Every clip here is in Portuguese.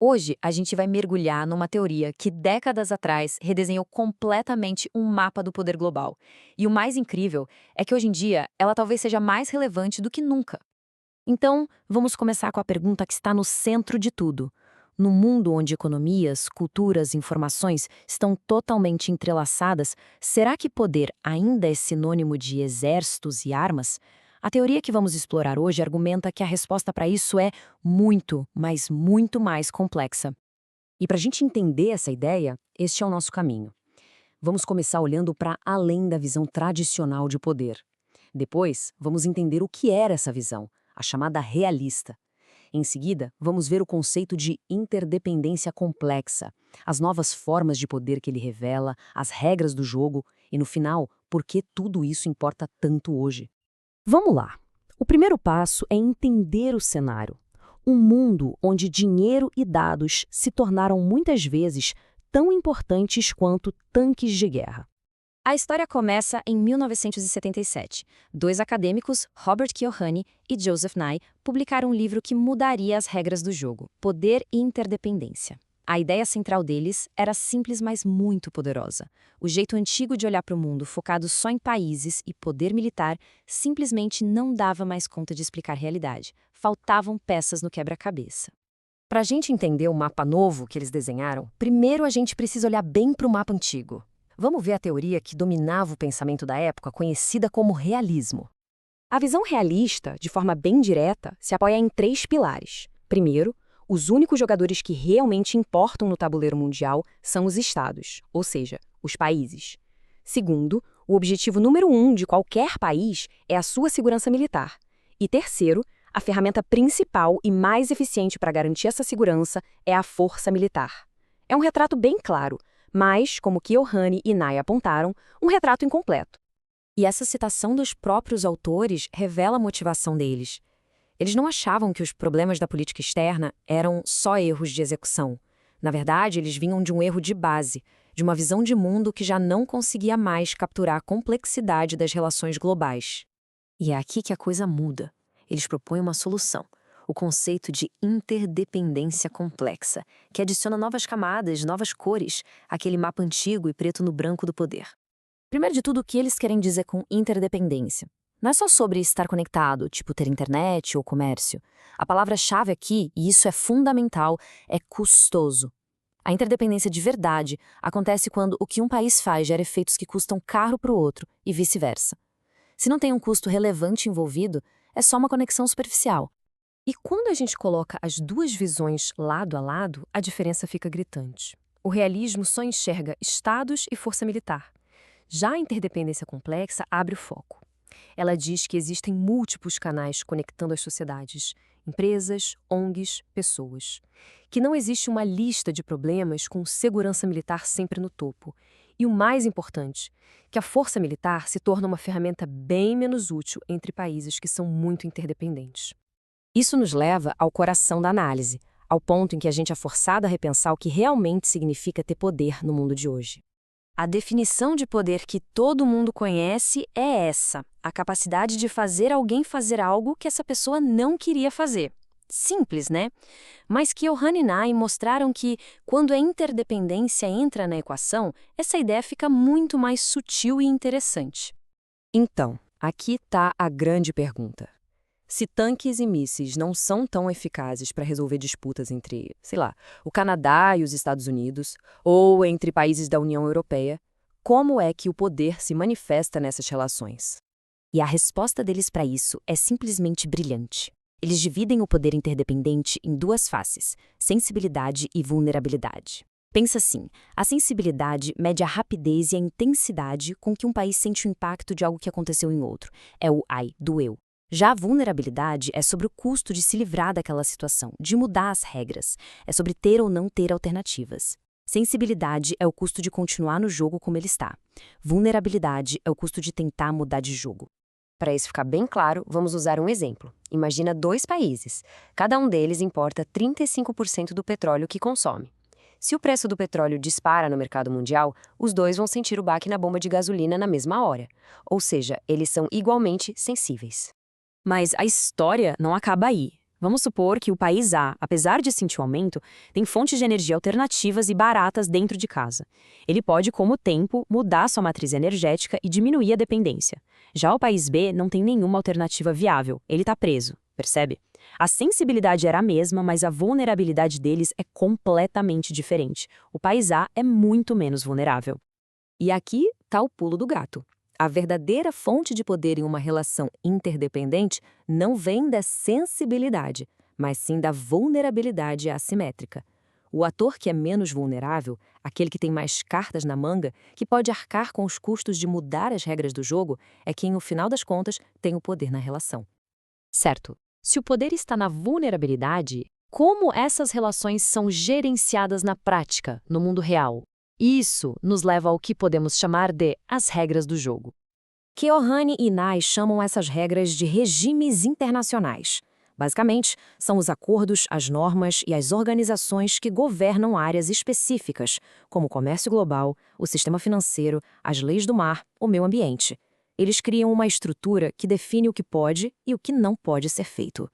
Hoje, a gente vai mergulhar numa teoria que décadas atrás redesenhou completamente um mapa do poder global. E o mais incrível é que hoje em dia ela talvez seja mais relevante do que nunca. Então, vamos começar com a pergunta que está no centro de tudo. No mundo onde economias, culturas e informações estão totalmente entrelaçadas, será que poder ainda é sinônimo de exércitos e armas? A teoria que vamos explorar hoje argumenta que a resposta para isso é muito, mas muito mais complexa. E para a gente entender essa ideia, este é o nosso caminho. Vamos começar olhando para além da visão tradicional de poder. Depois, vamos entender o que era essa visão, a chamada realista. Em seguida, vamos ver o conceito de interdependência complexa, as novas formas de poder que ele revela, as regras do jogo e, no final, por que tudo isso importa tanto hoje. Vamos lá. O primeiro passo é entender o cenário. Um mundo onde dinheiro e dados se tornaram muitas vezes tão importantes quanto tanques de guerra. A história começa em 1977. Dois acadêmicos, Robert Kiyosaki e Joseph Nye, publicaram um livro que mudaria as regras do jogo, Poder e Interdependência. A ideia central deles era simples, mas muito poderosa. O jeito antigo de olhar para o mundo, focado só em países e poder militar, simplesmente não dava mais conta de explicar a realidade. Faltavam peças no quebra-cabeça. Para a gente entender o mapa novo que eles desenharam, primeiro a gente precisa olhar bem para o mapa antigo. Vamos ver a teoria que dominava o pensamento da época, conhecida como realismo. A visão realista, de forma bem direta, se apoia em três pilares. Primeiro, os únicos jogadores que realmente importam no tabuleiro mundial são os estados, ou seja, os países. Segundo, o objetivo número um de qualquer país é a sua segurança militar. E terceiro, a ferramenta principal e mais eficiente para garantir essa segurança é a força militar. É um retrato bem claro, mas, como Kiyosaki e Nye apontaram, um retrato incompleto. E essa citação dos próprios autores revela a motivação deles. Eles não achavam que os problemas da política externa eram só erros de execução. Na verdade, eles vinham de um erro de base, de uma visão de mundo que já não conseguia mais capturar a complexidade das relações globais. E é aqui que a coisa muda. Eles propõem uma solução. O conceito de interdependência complexa, que adiciona novas camadas, novas cores, àquele mapa antigo e preto no branco do poder. Primeiro de tudo, o que eles querem dizer com interdependência? Não é só sobre estar conectado, tipo ter internet ou comércio. A palavra-chave aqui, e isso é fundamental, é custoso. A interdependência de verdade acontece quando o que um país faz gera efeitos que custam caro para o outro e vice-versa. Se não tem um custo relevante envolvido, é só uma conexão superficial. E quando a gente coloca as duas visões lado a lado, a diferença fica gritante. O realismo só enxerga estados e força militar. Já a interdependência complexa abre o foco. Ela diz que existem múltiplos canais conectando as sociedades, empresas, ONGs, pessoas. Que não existe uma lista de problemas com segurança militar sempre no topo. E o mais importante, que a força militar se torna uma ferramenta bem menos útil entre países que são muito interdependentes. Isso nos leva ao coração da análise, ao ponto em que a gente é forçado a repensar o que realmente significa ter poder no mundo de hoje. A definição de poder que todo mundo conhece é essa: a capacidade de fazer alguém fazer algo que essa pessoa não queria fazer. Simples, né? Mas Kiyosaki e Nye mostraram que, quando a interdependência entra na equação, essa ideia fica muito mais sutil e interessante. Então, aqui está a grande pergunta. Se tanques e mísseis não são tão eficazes para resolver disputas entre, sei lá, o Canadá e os Estados Unidos, ou entre países da União Europeia, como é que o poder se manifesta nessas relações? E a resposta deles para isso é simplesmente brilhante. Eles dividem o poder interdependente em duas faces: sensibilidade e vulnerabilidade. Pensa assim, a sensibilidade mede a rapidez e a intensidade com que um país sente o impacto de algo que aconteceu em outro. É o ai, do eu. Já a vulnerabilidade é sobre o custo de se livrar daquela situação, de mudar as regras. É sobre ter ou não ter alternativas. Sensibilidade é o custo de continuar no jogo como ele está. Vulnerabilidade é o custo de tentar mudar de jogo. Para isso ficar bem claro, vamos usar um exemplo. Imagina dois países. Cada um deles importa 35% do petróleo que consome. Se o preço do petróleo dispara no mercado mundial, os dois vão sentir o baque na bomba de gasolina na mesma hora. Ou seja, eles são igualmente sensíveis. Mas a história não acaba aí. Vamos supor que o país A, apesar de sentir um aumento, tem fontes de energia alternativas e baratas dentro de casa. Ele pode, com o tempo, mudar sua matriz energética e diminuir a dependência. Já o país B não tem nenhuma alternativa viável, ele está preso, percebe? A sensibilidade era a mesma, mas a vulnerabilidade deles é completamente diferente. O país A é muito menos vulnerável. E aqui está o pulo do gato. A verdadeira fonte de poder em uma relação interdependente não vem da sensibilidade, mas sim da vulnerabilidade assimétrica. O ator que é menos vulnerável, aquele que tem mais cartas na manga, que pode arcar com os custos de mudar as regras do jogo, é quem, no final das contas, tem o poder na relação. Certo. Se o poder está na vulnerabilidade, como essas relações são gerenciadas na prática, no mundo real? Isso nos leva ao que podemos chamar de as regras do jogo. Keohane e Nye chamam essas regras de regimes internacionais. Basicamente, são os acordos, as normas e as organizações que governam áreas específicas, como o comércio global, o sistema financeiro, as leis do mar, o meio ambiente. Eles criam uma estrutura que define o que pode e o que não pode ser feito.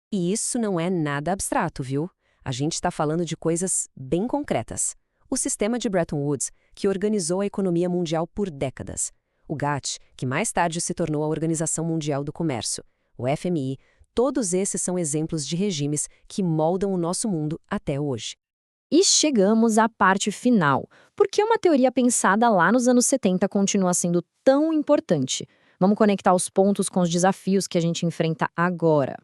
E isso não é nada abstrato, viu? A gente está falando de coisas bem concretas. O sistema de Bretton Woods, que organizou a economia mundial por décadas. O GATT, que mais tarde se tornou a Organização Mundial do Comércio. O FMI, todos esses são exemplos de regimes que moldam o nosso mundo até hoje. E chegamos à parte final. Por que uma teoria pensada lá nos anos 70 continua sendo tão importante? Vamos conectar os pontos com os desafios que a gente enfrenta agora.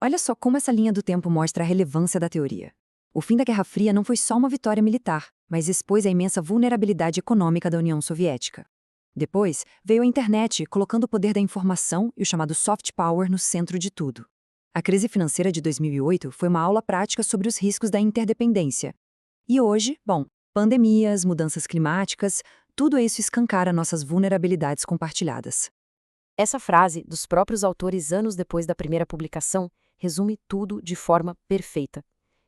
Olha só como essa linha do tempo mostra a relevância da teoria. O fim da Guerra Fria não foi só uma vitória militar, mas expôs a imensa vulnerabilidade econômica da União Soviética. Depois, veio a internet, colocando o poder da informação e o chamado soft power no centro de tudo. A crise financeira de 2008 foi uma aula prática sobre os riscos da interdependência. E hoje, pandemias, mudanças climáticas, tudo isso escancara nossas vulnerabilidades compartilhadas. Essa frase, dos próprios autores anos depois da primeira publicação, resume tudo de forma perfeita.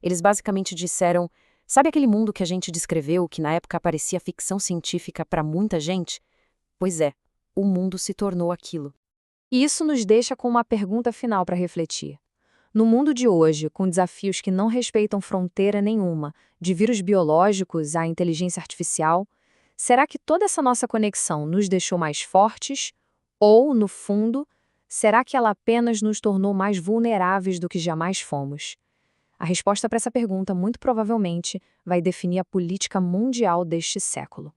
Eles basicamente disseram, sabe aquele mundo que a gente descreveu, que na época parecia ficção científica para muita gente? Pois é, o mundo se tornou aquilo. E isso nos deixa com uma pergunta final para refletir. No mundo de hoje, com desafios que não respeitam fronteira nenhuma, de vírus biológicos à inteligência artificial, será que toda essa nossa conexão nos deixou mais fortes? Ou, no fundo, será que ela apenas nos tornou mais vulneráveis do que jamais fomos? A resposta para essa pergunta, muito provavelmente, vai definir a política mundial deste século.